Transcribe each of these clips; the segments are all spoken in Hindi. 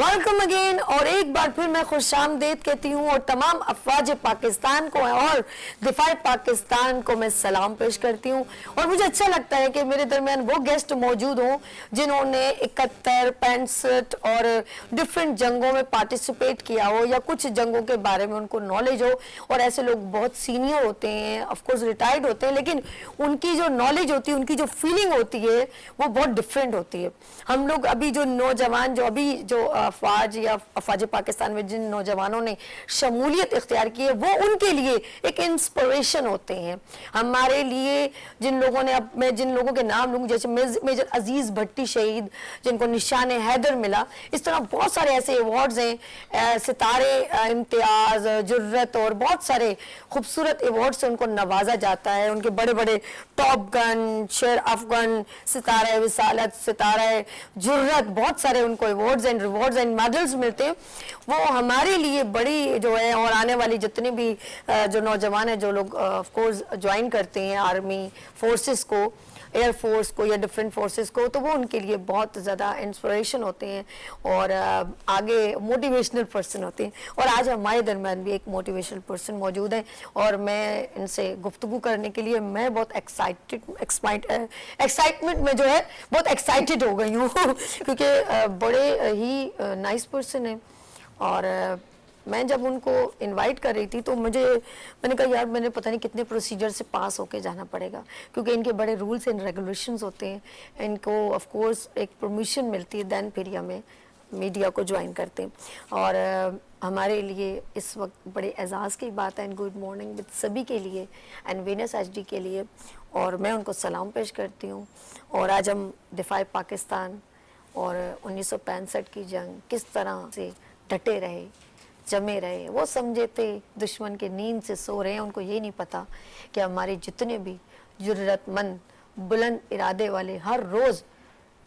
Welcome again. और एक बार फिर मैं खुशामदीद कहती हूँ और तमाम अफवाज पाकिस्तान को और दिफाए पाकिस्तान को मैं सलाम पेश करती हूँ। और मुझे अच्छा लगता है कि मेरे दरमियान वो गेस्ट मौजूद हों जिन्होंने 71, 65 और डिफरेंट जंगों में पार्टिसिपेट किया हो या कुछ जंगों के बारे में उनको नॉलेज हो। और ऐसे लोग बहुत सीनियर होते हैं, ऑफकोर्स रिटायर्ड होते हैं, लेकिन उनकी जो नॉलेज होती है, उनकी जो फीलिंग होती है वो बहुत डिफरेंट होती है। हम लोग अभी जो नौजवान जो अफवाज या अफवाज पाकिस्तान में जिन नौजवानों ने शमूलियत इख्तियार की है वो उनके लिए एक इंस्पिरेशन होते हैं। हमारे लिए जिन लोगों ने, अब मैं जिन लोगों के नाम लूँगी जैसे मेजर अजीज़ भट्टी शहीद जिनको निशान हैदर मिला, इस तरह बहुत सारे ऐसे अवार्ड्स हैं, सितारे इम्तियाज़, जुर्रत और बहुत सारे खूबसूरत अवार्ड से उनको नवाजा जाता है। उनके बड़े बड़े टॉप गन, शेर अफगन, सितारा विसालत, सितारा जुर्रत, बहुत सारे उनको awards and rewards and medals मिलते हैं। वो हमारे लिए बड़ी जो है, और आने वाली जितने भी जो नौजवान हैं जो लोग ऑफ कोर्स ज्वाइन करते हैं आर्मी फोर्सेस को, एयर फोर्स को या डिफरेंट फोर्सेस को, तो वो उनके लिए बहुत ज़्यादा इंस्पिरेशन होते हैं और आगे मोटिवेशनल पर्सन होते हैं। और आज हमारे दरमियान भी एक मोटिवेशनल पर्सन मौजूद है और मैं इनसे गुफ्तगू करने के लिए मैं बहुत एक्साइटमेंट में जो है बहुत एक्साइटेड हो गई हूँ क्योंकि बड़े ही नाइस पर्सन है। और मैं जब उनको इनवाइट कर रही थी तो मैंने कहा यार मैंने पता नहीं कितने प्रोसीजर से पास होके जाना पड़ेगा क्योंकि इनके बड़े रूल्स एंड रेगुलेशंस होते हैं। इनको ऑफ कोर्स एक परमिशन मिलती है, दैन फिर हमें मीडिया को ज्वाइन करते हैं। और हमारे लिए इस वक्त बड़े एजाज़ की बात है एंड गुड मॉर्निंग विद सभी के लिए एंड वीनस एचडी के लिए, और मैं उनको सलाम पेश करती हूँ। और आज हम दिफाए पाकिस्तान और 1965 की जंग किस तरह से डटे रहे, जमे रहे, वो समझे थे दुश्मन के नींद से सो रहे हैं। उनको ये नहीं पता कि हमारे जितने भी जुर्रतमंद बुलंद इरादे वाले हर रोज़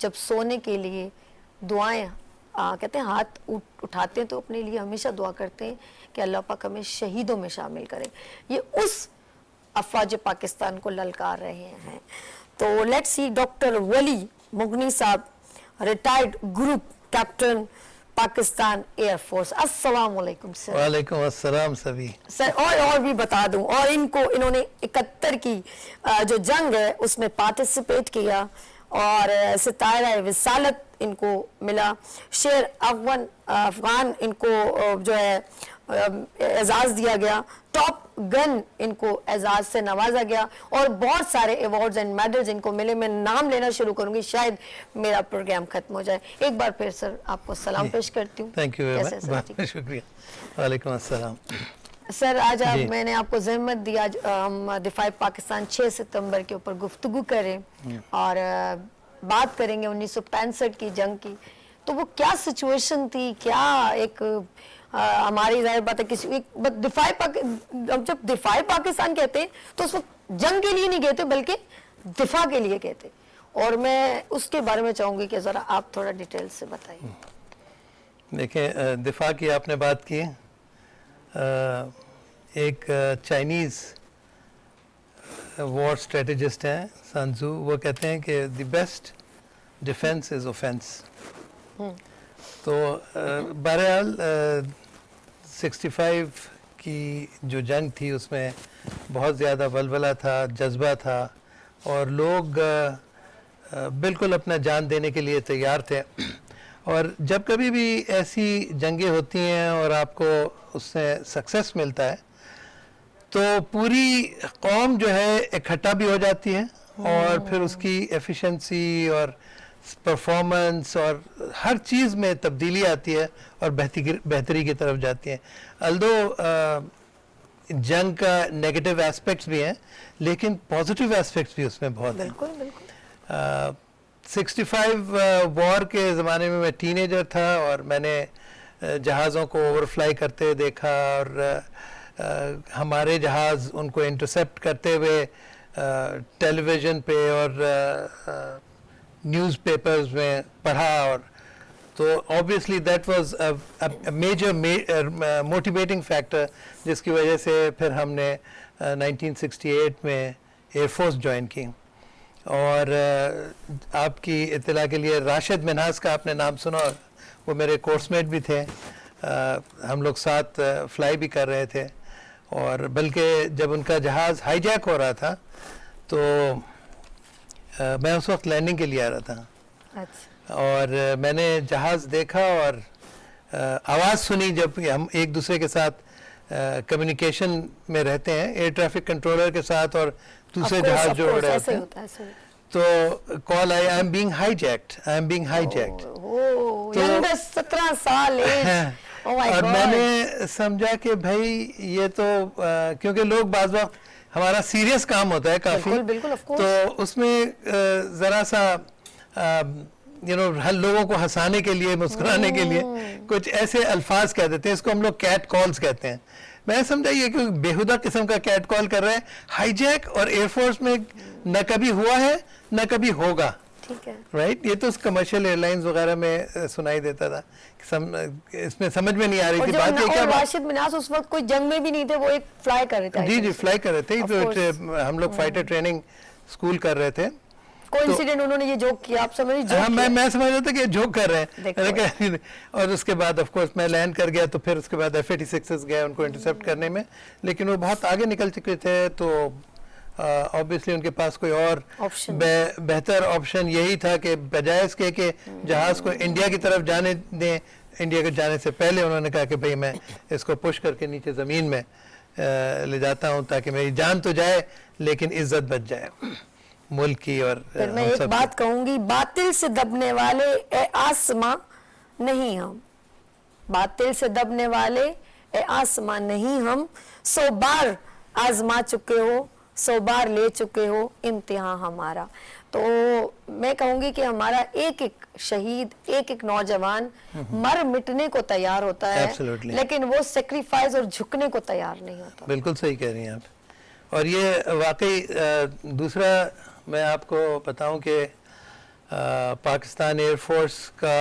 जब सोने के लिए दुआएं कहते हैं हाथ उठाते हैं तो अपने लिए हमेशा दुआ करते हैं कि अल्लाह पाक हमें शहीदों में शामिल करे। ये उस अफवाज पाकिस्तान को ललकार रहे हैं। तो लेट्स सी डॉक्टर वली मुगनी साहब, retired group captain Pakistan air force. अस्सलाम वालेकुम सर। वालेकुम अस्सलाम सभी सर। और भी बता दूं, और इन्होंने 71 की जो जंग है उसमें पार्टिसिपेट किया और सितारा विसालत इनको मिला, शेर अफगान इनको जो है एजाज़ दिया गया, टॉप गन इनको एजाज़ से नवाजा गया और बहुत सारे अवार्ड्स एंड मेडल्स इनको मिले। मैं नाम लेना शुरू करूंगी, शायद मेरा प्रोग्राम खत्म हो जाए। एक बार फिर सर आपको सलाम पेश करती हूँ। थैंक यू वेरी मच, शुक्रिया। वालेकुम अस्सलाम सर। आज मैंने आपको ज़हमत दी, आज हम दिफाए पाकिस्तान 6 सितंबर के ऊपर गुफ्तगू करें और बात करेंगे 1965 की जंग की। तो वो क्या सिचुएशन थी, क्या एक हमारी जाहिर बात है किसी जब दिफाए पाकिस्तान कहते हैं तो उस वक्त जंग के लिए नहीं कहते बल्कि दिफा के लिए कहते। और मैं उसके बारे में चाहूँगी कि ज़रा आप थोड़ा डिटेल से बताइए। देखें, दिफा की आपने बात की, एक चाइनीज़ वॉर स्ट्रेटजिस्ट हैं सन त्सू, वो कहते हैं कि the best defence is offence. तो बहरहाल 65 की जो जंग थी उसमें बहुत ज़्यादा वलवला था, जज्बा था और लोग बिल्कुल अपना जान देने के लिए तैयार थे। और जब कभी भी ऐसी जंगें होती हैं और आपको उससे सक्सेस मिलता है तो पूरी कौम जो है इकट्ठा भी हो जाती है और फिर उसकी एफिशिएंसी और परफॉर्मेंस और हर चीज़ में तब्दीली आती है और बेहतरी की तरफ जाती है। अल्दो जंग का नेगेटिव एस्पेक्ट्स भी हैं लेकिन पॉजिटिव एस्पेक्ट्स भी उसमें बहुत हैं। बिल्कुल बिल्कुल। 65 वॉर के ज़माने में मैं टीनेजर था और मैंने जहाज़ों को ओवरफ्लाई करते हुए देखा और हमारे जहाज़ उनको इंटरसेप्ट करते हुए टेलीविज़न पे और न्यूज़पेपर्स में पढ़ा। और तो obviously that was a major motivating factor जिसकी वजह से फिर हमने 1968 में एयरफोर्स ज्वाइन की। और आपकी इत्तला के लिए राशिद मिन्हास का आपने नाम सुना, वो मेरे कोर्समेट भी थे, हम लोग साथ फ्लाई भी कर रहे थे, और बल्कि जब उनका जहाज़ हाईजैक हो रहा था तो मैं उस वक्त लैंडिंग के लिए आ रहा था। अच्छा। और मैंने जहाज़ देखा और आवाज़ सुनी, जब हम एक दूसरे के साथ कम्युनिकेशन में रहते हैं एयर ट्रैफिक कंट्रोलर के साथ और दूसरे जहाज़ जो उड़ रहे ऐसे हैं, होता है, ऐसे। तो call I am being hijacked, I am being hijacked. Oh, तो- यंगर 17 साल एज। ओह माय और गॉड। मैंने समझा कि भाई ये तो क्योंकि लोग बाज वक्त हमारा सीरियस काम होता है काफ़ी, बिल्कुल, बिल्कुल, of course। तो उसमें ज़रा सा लोगों को हंसाने के लिए, मुस्कुराने के लिए कुछ ऐसे अल्फाज कह देते हैं, इसको हम लोग कैट कॉल्स कहते हैं। मैं समझा ये कि बेहुदा किस्म का कैट कॉल कर रहे हैं, हाईजैक, और एयरफोर्स में न कभी हुआ है न कभी होगा, ठीक है। राइट। ये तो कमर्शियल एयरलाइंस वगैरह में सुनाई देता था, इसमें समझ में नहीं आ रही और थी जो बात ये क्या। राशिद मिनास उस वक्त कोई जंग में भी नहीं थे, वो एक फ्लाई कर रहे थे। जी जी, फ्लाई कर रहे थे, Of तो course। हम लोग फाइटर ट्रेनिंग स्कूल कर रहे थे। कोइंसिडेंट उन्होंने ये जोक किया, आप समझ हाँ, मैं समझ रहा था कि जोक कर रहे हैं। देखो। मैंने कहा, और उसके बाद ऑफ कोर्स मैं लैंड कर गया, तो फिर उसके बाद F-86 गए उनको इंटरसेप्ट करने में, लेकिन वो बहुत आगे निकल चुके थे, तो ऑब्वियसली उनके पास कोई और ऑप्शन बेहतर ऑप्शन यही था कि बजाय इसके कि जहाज को इंडिया की तरफ जाने दें, इंडिया के जाने से पहले उन्होंने कहा कि भाई मैं इसको पुश करके नीचे ज़मीन में ले जाता हूँ, ताकि मेरी जान तो जाए लेकिन इज्जत बच जाए मुल्क की। और फिर मैं एक बात कहूंगी, बातिल से दबने वाले ए आसमां नहीं हम, बातिल से दबने वाले ए आसमां नहीं हम, 100 बार आजमा चुके हो, 100 बार ले चुके हो इम्तिहान हमारा। तो मैं कहूंगी कि हमारा एक एक शहीद, एक एक नौजवान मर मिटने को तैयार होता है, Absolutely। लेकिन वो सेक्रीफाइस और झुकने को तैयार नहीं होता। बिल्कुल सही कह रही हैं आप। और ये वाकई दूसरा मैं आपको बताऊं कि पाकिस्तान एयरफोर्स का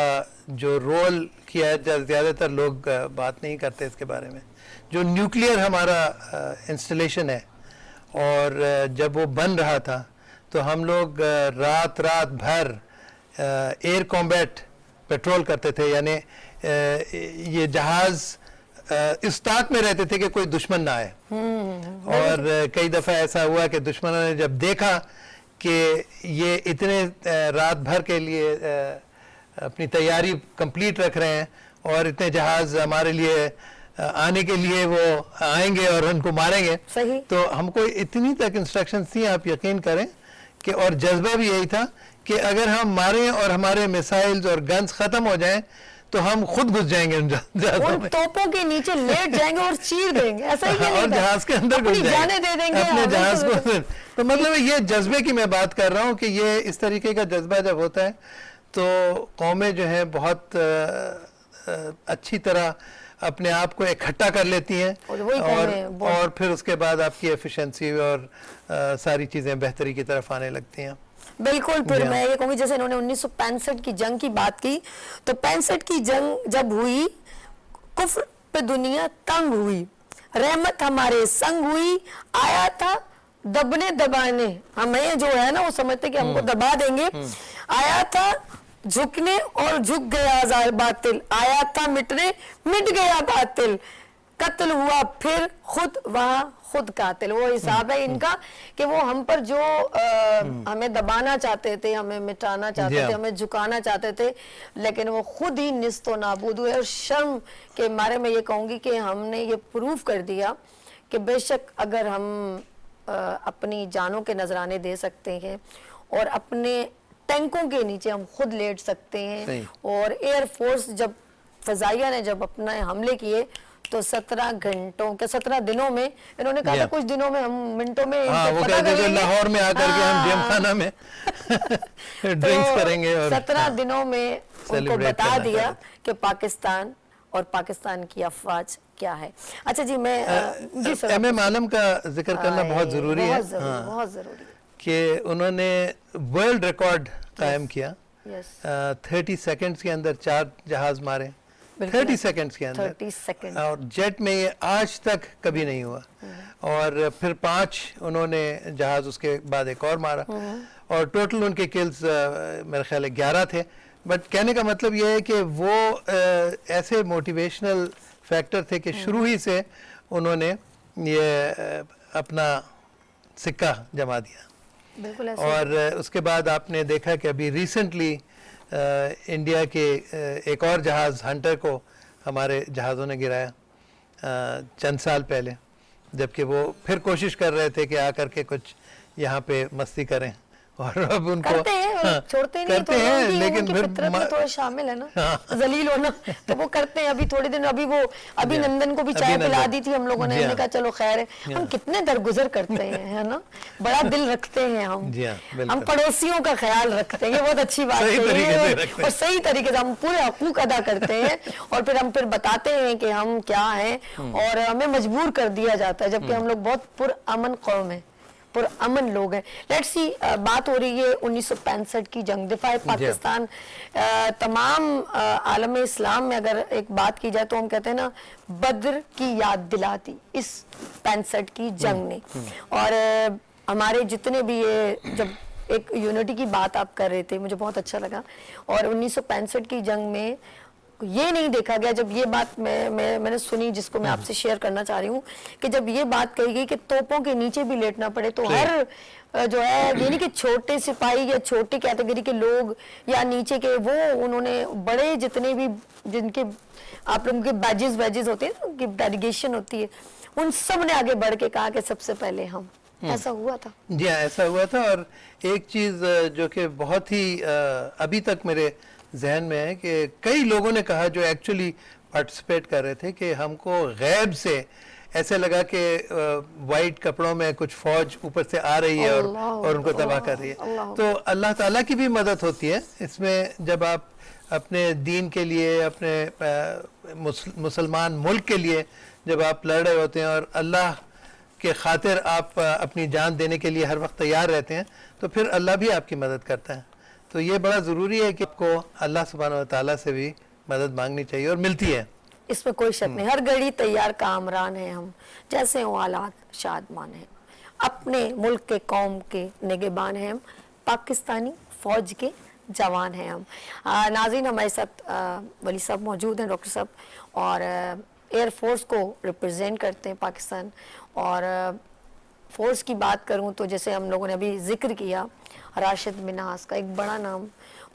जो रोल किया है, ज़्यादातर लोग बात नहीं करते इसके बारे में। जो न्यूक्लियर हमारा इंस्टॉलेशन है, और जब वो बन रहा था तो हम लोग रात भर एयर कॉम्बैट पेट्रोल करते थे, यानी ये जहाज़ इस ताक में रहते थे कि कोई दुश्मन ना आए। और कई दफ़ा ऐसा हुआ कि दुश्मनों ने जब देखा कि ये इतने रात भर के लिए अपनी तैयारी कंप्लीट रख रहे हैं और इतने जहाज़ हमारे लिए आने के लिए वो आएंगे और उनको मारेंगे, सही। तो हमको इतनी तक इंस्ट्रक्शंस थी, आप यकीन करें कि, और जज्बा भी यही था कि अगर हम मारें और हमारे मिसाइल्स और गन्स ख़त्म हो जाएं तो हम खुद घुस जाएंगे उन तोपों के नीचे लेट जाएंगे और चीर देंगे, ऐसा ही और जहाज के अंदर घुस जाने दे देंगे अपने जहाज को। तो मतलब ये जज्बे की मैं बात कर रहा हूँ कि ये इस तरीके का जज्बा जब होता है तो कौमें जो है बहुत अच्छी तरह अपने आप को इकट्ठा कर लेती हैं, और फिर उसके बाद आपकी एफिशिएंसी और सारी चीज़ें बेहतरी की तरफ आने लगती हैं। बिल्कुल। फिर मैं ये कहूँगी, जैसे इन्होंने 1965 की जंग की बात की, तो 65 की जंग जब हुई, कुफ्र पे दुनिया तंग हुई, रहमत हमारे संग हुई, आया था दबने दबाने, हमें जो है ना वो समझते कि हमको दबा देंगे, आया था झुकने और झुक गया आज़ाद बातिल, आया था मिटने मिट गया बातिल, कत्ल हुआ फिर खुद वहाँ खुद कातिल। वो हिसाब है इनका कि वो हम पर जो हमें दबाना चाहते थे, हमें मिटाना चाहते थे, हमें झुकाना चाहते थे, लेकिन वो खुद ही निस्तो नाबूद हुए। और शर्म के मारे में ये कहूँगी कि हमने ये प्रूव कर दिया कि बेशक अगर हम अपनी जानों के नजराने दे सकते हैं और अपने टैंकों के नीचे हम खुद लेट सकते हैं, और एयरफोर्स जब फजाइया ने जब अपने हमले किए तो 17 घंटों के 17 दिनों में, इन्होंने कहा था कुछ दिनों में, हम मिनटों में वो कहते थे लाहौर में आकर के हम जिमखाना में ड्रिंक्स करेंगे, और 17 दिनों में उनको बता दिया कि पाकिस्तान और पाकिस्तान की अफवाज क्या है। अच्छा जी, मैं जी सर, एम आलम का जिक्र करना बहुत ज़रूरी है, बहुत ज़रूरी है कि उन्होंने वर्ल्ड रिकॉर्ड कायम किया। 30 सेकंड्स के अंदर 4 जहाज मारे, 30 सेकंड्स के अंदर, 30 सेकंड, और जेट में ये आज तक कभी नहीं हुआ। और फिर 5 उन्होंने जहाज उसके बाद एक और मारा, और टोटल उनके किल्स मेरे ख्याल 11 थे। बट कहने का मतलब ये है कि वो ऐसे मोटिवेशनल फैक्टर थे कि शुरू ही से उन्होंने ये अपना सिक्का जमा दिया। बिल्कुल ऐसे और उसके बाद आपने देखा कि अभी रिसेंटली इंडिया के एक और जहाज़ हंटर को हमारे जहाज़ों ने गिराया चंद साल पहले, जबकि वो फिर कोशिश कर रहे थे कि आकर के कुछ यहाँ पे मस्ती करें, और अब उनको करते हैं, हाँ, छोड़ते नहीं, करते थोड़ा हैं, उनकी- लेकिन उनकी फिर फितरत में थोड़ा शामिल है ना, जलील होना, तो वो करते हैं। अभी थोड़े दिन अभी वो अभिनंदन को भी चाय पिला अभिनंदन। दी थी हम लोगों ने, जी हमने हाँ। कहा चलो खैर है। हम कितने दरगुजर करते हैं, है ना, बड़ा दिल रखते हैं हम। जी हाँ, बिल्कुल। हम पड़ोसियों का ख्याल रखते हैं, ये बहुत अच्छी बात सही है तरीके ये, से रखते हैं। और सही तरीके से हम पूरे हकूक अदा करते हैं, और फिर हम बताते हैं कि हम क्या हैं, और हमें मजबूर कर दिया जाता है, जबकि हम लोग बहुत पुरअमन कौम है, पुरअमन लोग हैं। लेट्स सी, बात हो रही है 1965 की जंग, दिफाए पाकिस्तान। तमाम आलम इस्लाम में अगर एक बात की जाए तो हम कहते हैं ना, बद्र की याद दिलाती इस 65 की जंग ने। और हमारे जितने भी ये, जब एक यूनिटी की बात आप कर रहे थे, मुझे बहुत अच्छा लगा। और 1965 की जंग में ये नहीं देखा गया, जब ये बात मैंने सुनी, जिसको मैं आपसे शेयर करना चाह रही हूँ, कि जब ये बात कही गई कि तोपों के नीचे भी लेटना पड़े, तो हर जो है, ये नहीं कि छोटे सिपाही या छोटी कैटेगरी के लोग या नीचे के, वो उन्होंने बड़े जितने भी जिनके आप लोगों के बैजेस होते हैं ना, कि डेलीगेशन होती है, उन सब ने आगे बढ़ के कहा कि सबसे पहले हम। ऐसा हुआ था? जी हाँ, ऐसा हुआ था। और एक चीज़ जो कि बहुत ही अभी तक मेरे जहन में है कि कई लोगों ने कहा, जो एक्चुअली पार्टिसिपेट कर रहे थे, कि हमको गैब से ऐसे लगा कि वाइट कपड़ों में कुछ फौज ऊपर से आ रही है और उनको तबाह कर रही है। तो अल्लाह ताला की भी मदद होती है इसमें, जब आप अपने दीन के लिए, अपने मुसलमान मुल्क के लिए जब आप लड़ रहे होते हैं, और अल्लाह के खातिर आप अपनी जान देने के लिए हर वक्त तैयार रहते हैं, तो फिर अल्लाह भी आपकी मदद करता है। तो ये बड़ा ज़रूरी है कि आपको अल्लाह सुब्हानहू व तआला से भी मदद मांगनी चाहिए, और मिलती है, इसमें कोई शक नहीं। हर घड़ी तैयार कामरान है हम, जैसे हो हालात शादमान है, अपने मुल्क के कौम के निगहबान हैं हम, पाकिस्तानी फौज के जवान हैं हम। नाज़रीन, हमारे साथ वली साहब मौजूद हैं, डॉक्टर साहब, और एयरफोर्स को रिप्रेजेंट करते हैं पाकिस्तान। और फोर्स की बात करूं तो जैसे हम लोगों ने अभी जिक्र किया राशिद मिन्हास का, एक बड़ा नाम,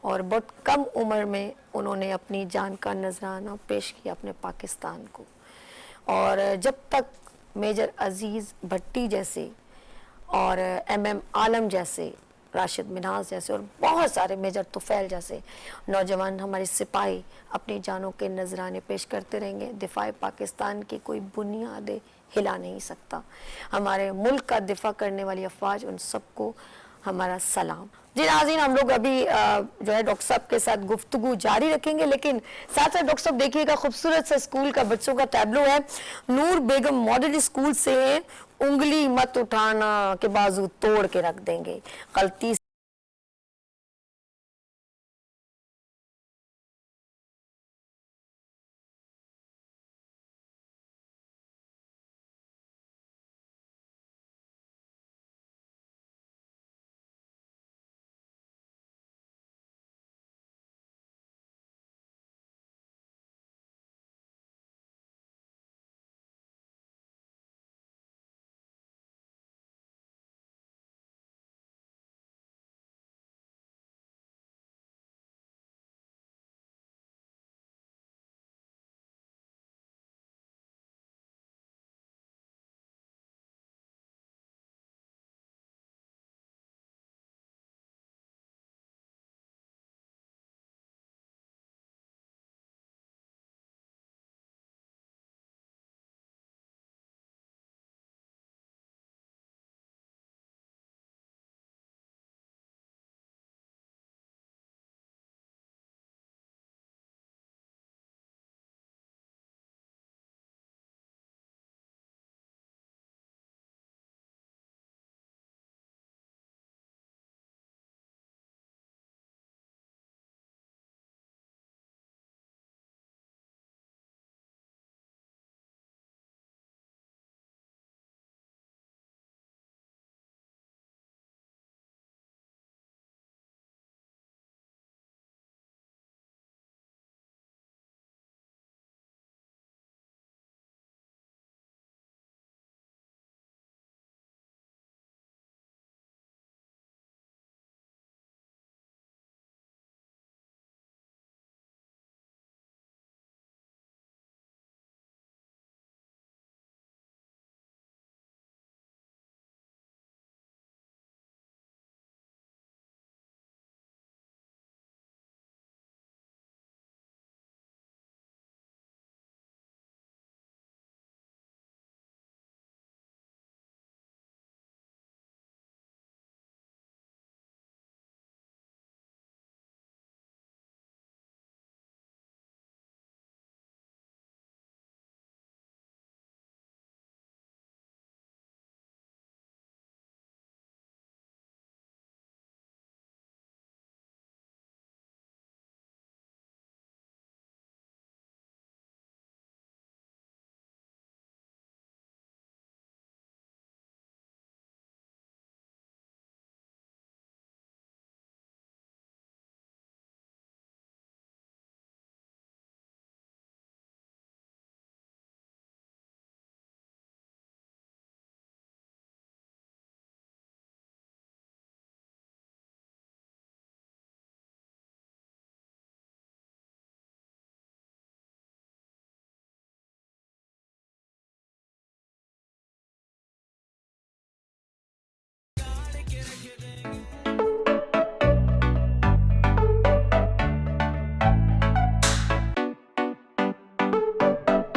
और बहुत कम उम्र में उन्होंने अपनी जान का नजराना पेश किया अपने पाकिस्तान को। और जब तक मेजर अजीज़ भट्टी जैसे और MM आलम जैसे, राशिद मिन्हास जैसे, और बहुत सारे मेजर तुफैल जैसे नौजवान हमारे सिपाही अपनी जानों के नजराने पेश करते रहेंगे, दिफाए पाकिस्तान की कोई बुनियाद हिला नहीं सकता। हमारे मुल्क का दिफा करने वाली अफवाज, उन सबको हमारा सलाम। जी नाज़रीन, हम लोग अभी जो है डॉक्टर साहब के साथ गुफ्तगू जारी रखेंगे, लेकिन साथ साथ डॉक्टर साहब देखिएगा, खूबसूरत सा स्कूल का बच्चों का टैबलो है, नूर बेगम मॉडल स्कूल से है, उंगली मत उठाना के बाजू तोड़ के रख देंगे, गलती